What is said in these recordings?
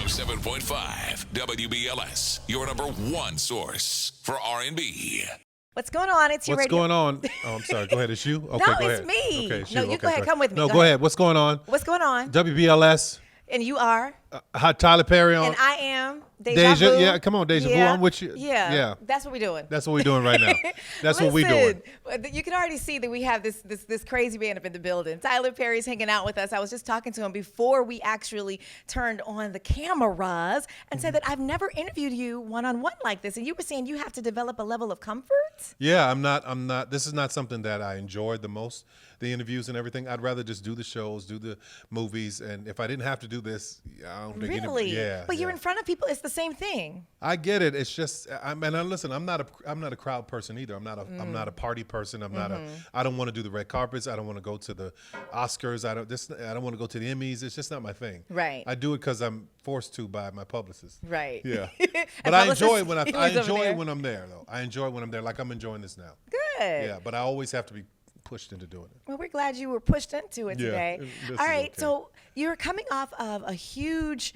107.5 WBLS, your number one source for R&B. What's going on? It's your What's radio. going on? Oh, I'm sorry. Go ahead. It's you? Okay, No, go it's ahead. me. Okay, it's No, you. you Okay, go ahead. Come with me. No, Go go ahead. ahead. What's going on? What's going on? WBLS. And you are. Tyler Perry on. And I am. Deja Vu. Yeah, come on, Deja Vu. I'm with you. Yeah. That's what we're doing. That's what we're doing right now. That's what we're doing. You can already see that we have this crazy man up in the building. Tyler Perry's hanging out with us. I was just talking to him before we actually turned on the cameras and said that I've never interviewed you one-on-one like this. And you were saying you have to develop a level of comfort? Yeah, I'm not. This is not something that I enjoyed the most, the interviews and everything. I'd rather just do the shows, do the movies. And if I didn't have to do this, I don't think Really? Yeah. But you're in front of people. It's the same thing. I get it. It's just, listen. I'm not a crowd person either. I'm not a party person. I don't want to do the red carpets. I don't want to go to the Oscars. I don't want to go to the Emmys. It's just not my thing. Right. I do it because I'm forced to by my publicist. Right. Yeah. But I enjoy it when I enjoy it when I'm there though. I enjoy it when I'm there. Like I'm enjoying this now. Good. Yeah. But I always have to be pushed into doing it. Well, we're glad you were pushed into it today. All right, okay. so you're coming off of a huge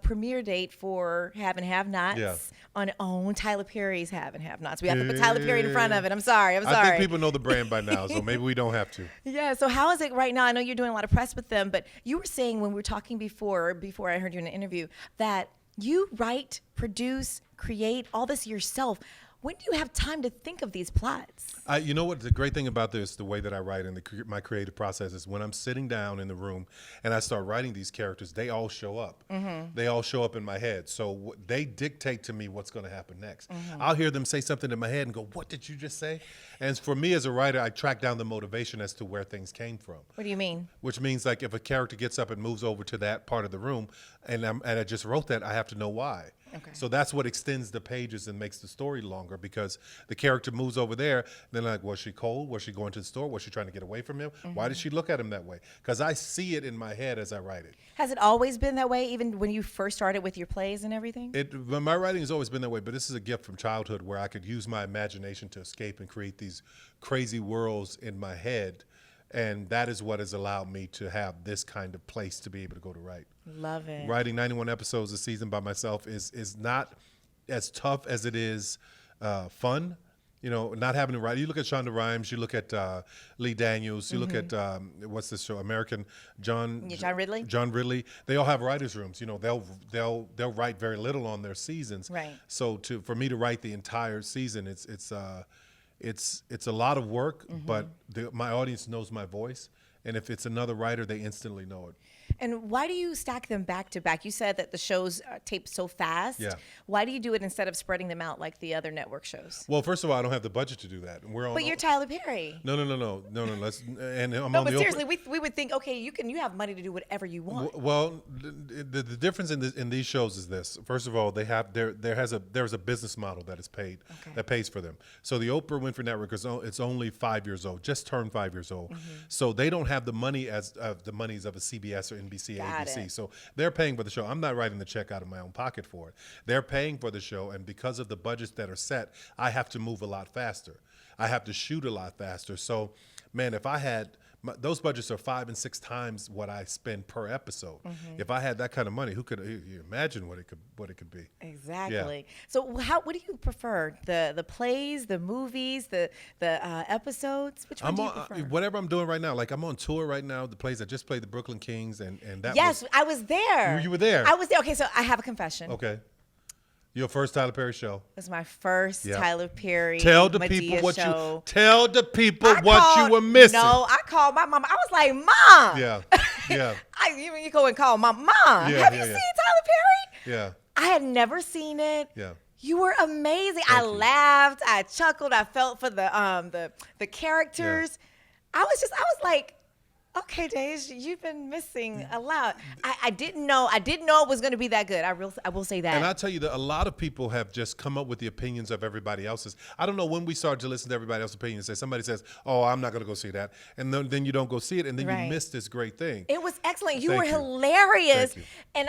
premiere date for Have and Have Nots on OWN, Tyler Perry's Have and Have Nots. We have to put Tyler Perry in front of it. I'm sorry. I think people know the brand by now, so maybe we don't have to. Yeah, so how is it right now? I know you're doing a lot of press with them, but you were saying when we were talking before I heard you in an interview, that you write, produce, create all this yourself. When do you have time to think of these plots? You know what? The great thing about this, the way that I write and my creative process is when I'm sitting down in the room and I start writing these characters, they all show up. They all show up in my head. So they dictate to me what's going to happen next. I'll hear them say something in my head and go, what did you just say? And for me as a writer, I track down the motivation as to where things came from. What do you mean? Which means like if a character gets up and moves over to that part of the room and I just wrote that, I have to know why. Okay. So that's what extends the pages and makes the story longer because the character moves over there. Then like, was she cold? Was she going to the store? Was she trying to get away from him? Why did she look at him that way? Because I see it in my head as I write it. Has it always been that way, even when you first started with your plays and everything? My writing has always been that way, but this is a gift from childhood where I could use my imagination to escape and create these crazy worlds in my head. And that is what has allowed me to have this kind of place to be able to go to write. Love it. Writing 91 episodes a season by myself is not as tough as it is fun. You know, not having to write. You look at Shonda Rhimes, you look at Lee Daniels, you look at what's this show? American John Ridley. John Ridley. They all have writers' rooms. You know, they'll write very little on their seasons. Right. So for me to write the entire season, it's a lot of work, but my audience knows my voice. And if it's another writer, they instantly know it. And why do you stack them back to back? You said that the shows tape so fast. Yeah. Why do you do it instead of spreading them out like the other network shows? Well, first of all, I don't have the budget to do that. But you're Tyler Perry. No. Let's and I'm No, on but the seriously, we would think, okay, you have money to do whatever you want. Well, the difference in these shows is this. First of all, there's a business model that is paid that pays for them. So the Oprah Winfrey Network it's only 5 years old, just turned 5 years old. So they don't have the money as the monies of a CBS or NBC, Got ABC. it. So they're paying for the show. I'm not writing the check out of my own pocket for it. They're paying for the show, and because of the budgets that are set, I have to move a lot faster. I have to shoot a lot faster. So, man, if I had those budgets are 5 and 6 times what I spend per episode. If I had that kind of money, who could you imagine what it could be? Exactly. Yeah. So what do you prefer? The plays, the movies, the episodes? Which one do you prefer? Whatever I'm doing right now. Like I'm on tour right now. The plays I just played the Brooklyn Kings and that. Yes, I was there. You were there. I was there. Okay, so I have a confession. Okay. Your first Tyler Perry show. It was my first Tyler Perry. Tell the Madea people what show. you were missing. No, I called my mom. I was like, Mom. Yeah. You go and call my mom. Have you seen Tyler Perry? Yeah. I had never seen it. Yeah. You were amazing. Thank I you. laughed. I chuckled. I felt for the characters. Yeah. I was like, okay, Dej, you've been missing a lot. I didn't know it was going to be that good. I will say that. And I tell you that a lot of people have just come up with the opinions of everybody else's. I don't know when we started to listen to everybody else's opinions. Somebody says, "Oh, I'm not going to go see that," and then you don't go see it, and then you miss this great thing. It was excellent. You Thank were you. hilarious, Thank you.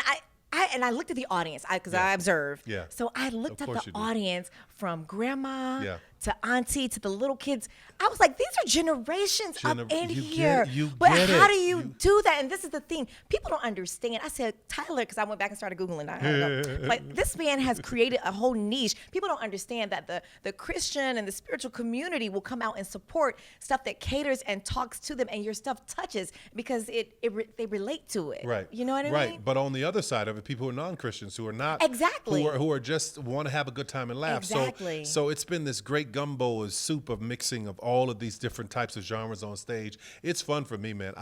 and I looked at the audience because I observed. Yeah. So I looked at the audience from grandma to auntie to the little kids. I was like, these are generations up in you here. Get, you but get how it. do you do that? And this is the thing. People don't understand. I said, Tyler, because I went back and started Googling. I don't know. Like, this man has created a whole niche. People don't understand that the Christian and the spiritual community will come out and support stuff that caters and talks to them, and your stuff touches because they relate to it. Right. You know what I mean? Right. But on the other side of it, people who are non-Christians, who are not exactly, who are just want to have a good time and laugh. Exactly. So it's been this great gumbo of soup of mixing of all of these different types of genres on stage. It's fun for me, man.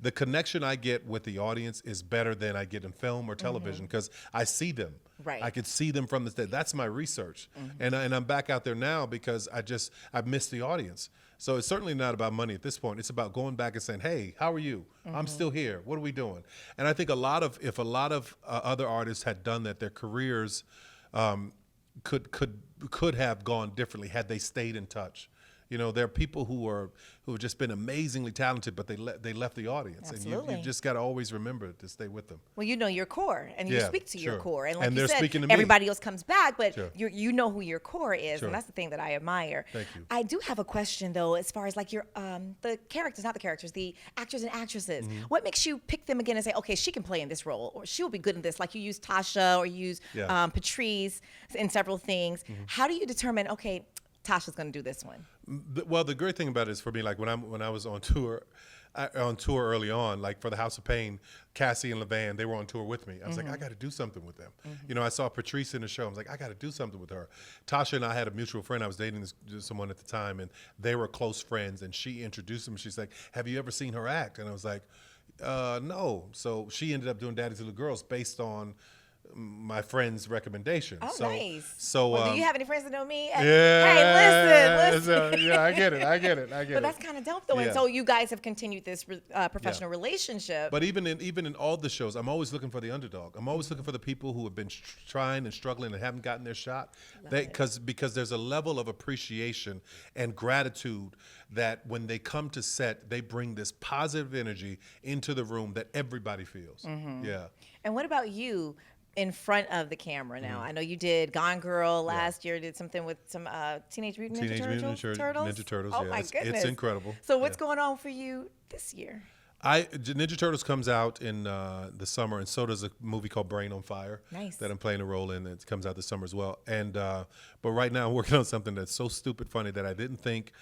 The connection I get with the audience is better than I get in film or television because I see them. Right. I could see them from the stage. That's my research. And I'm back out there now because I've missed the audience. So it's certainly not about money at this point. It's about going back and saying, "Hey, how are you? I'm still here. What are we doing?" And I think if a lot of other artists had done that, their careers could have gone differently had they stayed in touch. You know, there are people who have just been amazingly talented, but they left the audience. Absolutely. And you just got to always remember to stay with them. Well, you know your core, and you Yeah, speak to your sure. core, and like And you they're said, speaking to me. everybody else comes back, but Sure. you know who your core is, Sure. and that's the thing that I admire. Thank you. I do have a question though, as far as like your the characters, not the characters, the actors and actresses. What makes you pick them again and say, okay, she can play in this role, or she'll be good in this? Like you use Tasha or you use Yeah. Patrice in several things. How do you determine? Okay, Tasha's going to do this one. Well, the great thing about it is for me, like when I was on tour early on, like for the House of Pain, Cassie and LeVan, they were on tour with me. I was like, I got to do something with them. You know, I saw Patrice in the show. I was like, I got to do something with her. Tasha and I had a mutual friend. I was dating someone at the time, and they were close friends. And she introduced him. She's like, "Have you ever seen her act?" And I was like, "No." So she ended up doing Daddy's Little Girls based on my friend's recommendation. Oh, nice. So, well, do you have any friends that know me? Yeah. Hey, listen. So, yeah, I get it. But that's kind of dope, though. Yeah. And so you guys have continued this professional relationship. But even in all the shows, I'm always looking for the underdog. I'm always looking for the people who have been trying and struggling and haven't gotten their shot. Because there's a level of appreciation and gratitude that when they come to set, they bring this positive energy into the room that everybody feels. Yeah. And what about you in front of the camera now? I know you did Gone Girl last year, did something with some Teenage Mutant Ninja Turtles? Ninja Turtles, Oh, yeah. my goodness. It's incredible. So what's going on for you this year? Ninja Turtles comes out in the summer, and so does a movie called Brain on Fire. Nice. That I'm playing a role in. It comes out this summer as well. And but right now I'm working on something that's so stupid funny that I didn't think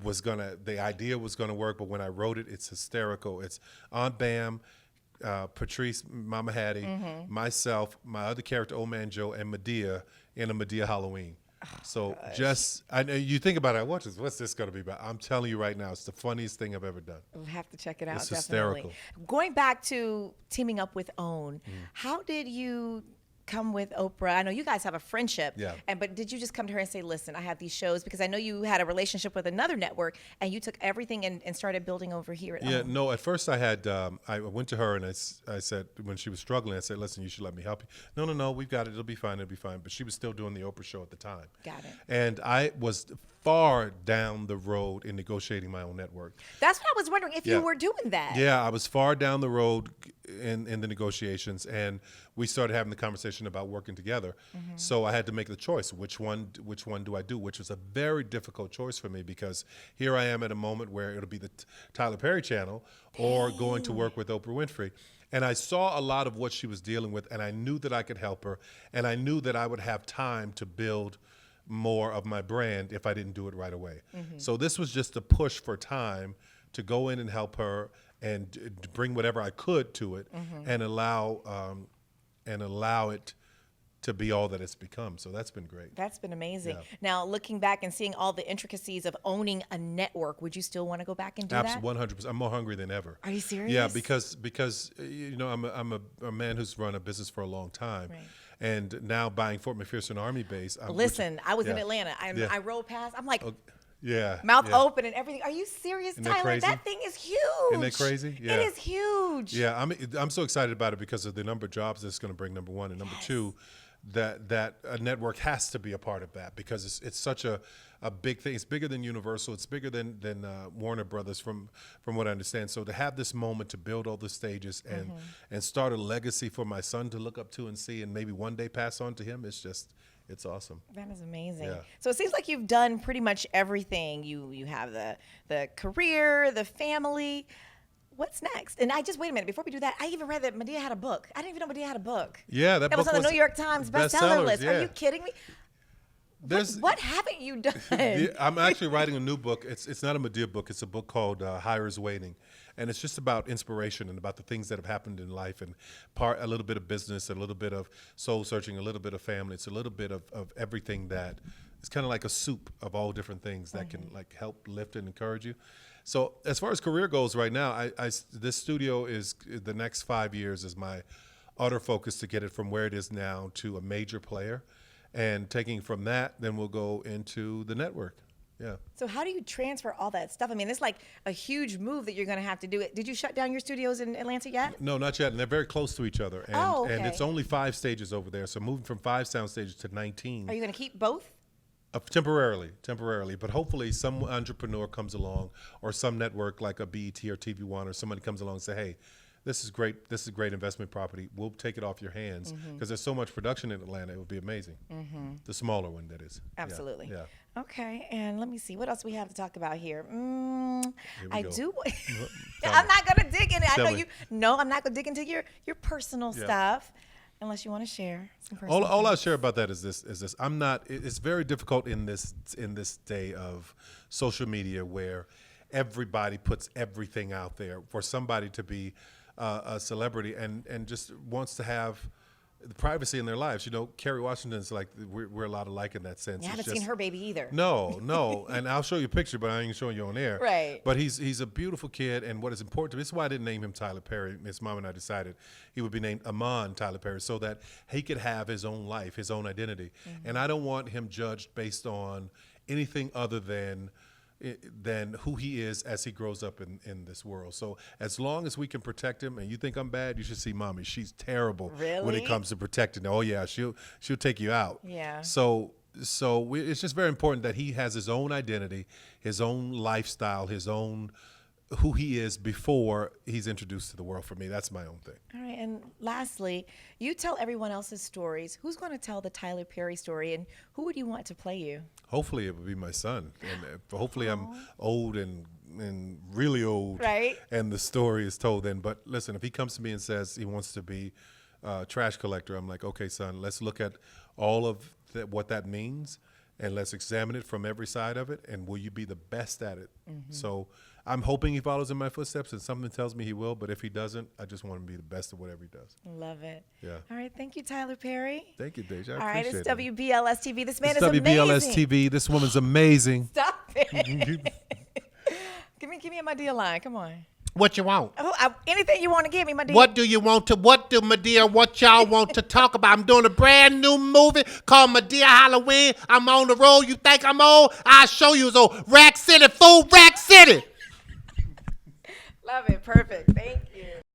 the idea was gonna work, but when I wrote it, it's hysterical. It's Aunt Bam, Patrice, Mama Hattie, myself, my other character, Old Man Joe, and Madea in a Madea Halloween. So I know you think about it. What's this going to be about? I'm telling you right now, it's the funniest thing I've ever done. We'll have to check it out. It's definitely. hysterical. Going back to teaming up with OWN, how did you come with Oprah? I know you guys have a friendship. Yeah. But did you just come to her and say, "Listen, I have these shows"? Because I know you had a relationship with another network, and you took everything and started building over here at OWN. No. At first, I went to her and I said when she was struggling, I said, "Listen, you should let me help you." No, we've got it. It'll be fine. But she was still doing the Oprah show at the time. Got it. And I was far down the road in negotiating my own network. That's what I was wondering if you were doing that. Yeah, I was far down the road in the negotiations, and we started having the conversation about working together. So I had to make the choice. Which one do I do? Which was a very difficult choice for me because here I am at a moment where it'll be the Tyler Perry channel or going to work with Oprah Winfrey. And I saw a lot of what she was dealing with, and I knew that I could help her, and I knew that I would have time to build more of my brand if I didn't do it right away. So this was just a push for time to go in and help her and bring whatever I could to it and allow it to be all that it's become. So that's been great. That's been amazing. Yeah. Now, looking back and seeing all the intricacies of owning a network, would you still want to go back and do that? 100%. I'm more hungry than ever. Are you serious? Yeah, because you know I'm a man who's run a business for a long time. Right. And now buying Fort McPherson Army Base. Listen, I was in Atlanta. I rode past. I'm like, mouth open and everything. Are you serious, Isn't that Tyler? crazy? That thing is huge. Isn't that crazy? Yeah. It is huge. Yeah, I'm so excited about it because of the number of jobs it's going to bring, number one. And number two, that a network has to be a part of that because it's such a big thing. It's bigger than Universal. It's bigger than Warner Brothers from what I understand. So to have this moment to build all the stages and start a legacy for my son to look up to and see and maybe one day pass on to him, it's It's awesome. That is amazing. Yeah. So it seems like you've done pretty much everything. You have the career, the family. What's next? And wait a minute, before we do that, I even read that Madea had a book. I didn't even know Madea had a book. Yeah, that It was book on the New York Times bestseller list. Yeah. Are you kidding me? What haven't you done? I'm actually writing a new book. It's not a Madea book. It's a book called Hires Waiting, and it's just about inspiration and about the things that have happened in life, and a little bit of business, a little bit of soul searching, a little bit of family. It's a little bit of everything that it's kind of like a soup of all different things that can like help lift and encourage you. So as far as career goes right now, this studio is the next 5 years is my utter focus to get it from where it is now to a major player. And taking from that, then we'll go into the network. Yeah. So how do you transfer all that stuff? I mean, it's like a huge move that you're going to have to do. Did you shut down your studios in Atlanta yet? No, not yet. And they're very close to each other. And, okay. And it's only 5 stages over there. So moving from 5 sound stages to 19. Are you going to keep both? Temporarily. But hopefully some entrepreneur comes along or some network like a BET or TV One or somebody comes along and say, hey, this is great. This is great investment property. We'll take it off your hands because there's so much production in Atlanta. It would be amazing. The smaller one, that is. Absolutely. Yeah. Okay. And let me see. What else we have to talk about here? I go. do. Tell I'm me. not going to dig in it. Tell I know me. you. No, I'm not going to dig into your personal stuff unless you want to share some personal All I'll things. share about that is this. I'm not. It's very difficult in this day of social media where everybody puts everything out there for somebody to be a celebrity and just wants to have the privacy in their lives. You know, Kerry Washington's like we're a lot alike in that sense. I haven't It's seen just- her baby either. No, and I'll show you a picture, but I ain't showing you on air. Right. But he's a beautiful kid, and what is important to me, this is why I didn't name him Tyler Perry. His mom and I decided he would be named Amon Tyler Perry, so that he could have his own life, his own identity. And I don't want him judged based on anything other than who he is as he grows up in this world. So as long as we can protect him, and you think I'm bad, you should see mommy. She's terrible when Really? it comes to protecting. Oh yeah, she'll take you out. Yeah. So it's just very important that he has his own identity, his own lifestyle, his own who he is before he's introduced to the world. For me, that's my own thing. All right, and lastly, you tell everyone else's stories. Who's going to tell the Tyler Perry story, and who would you want to play you? Hopefully, it would be my son, and hopefully, I'm old and really old, Right. And the story is told then. But listen, if he comes to me and says he wants to be a trash collector, I'm like, okay, son, let's look at all of what that means, and let's examine it from every side of it. And will you be the best at it? So I'm hoping he follows in my footsteps, and something tells me he will. But if he doesn't, I just want him to be the best at whatever he does. Love it. Yeah. All right, thank you, Tyler Perry. Thank you, Deja. All I right, appreciate it's it. WBLS TV. This man It's is WBLS amazing. TV. This woman's amazing. Stop it. give me a Madea line. Come on. What you want? Oh, anything you want to give me, Madea. What do you want to, what do Madea, what y'all want to talk about? I'm doing a brand new movie called Madea Halloween. I'm on the road. You think I'm old? I'll show you. So Rack City, fool, Rack City. Love it. Perfect. Thank you.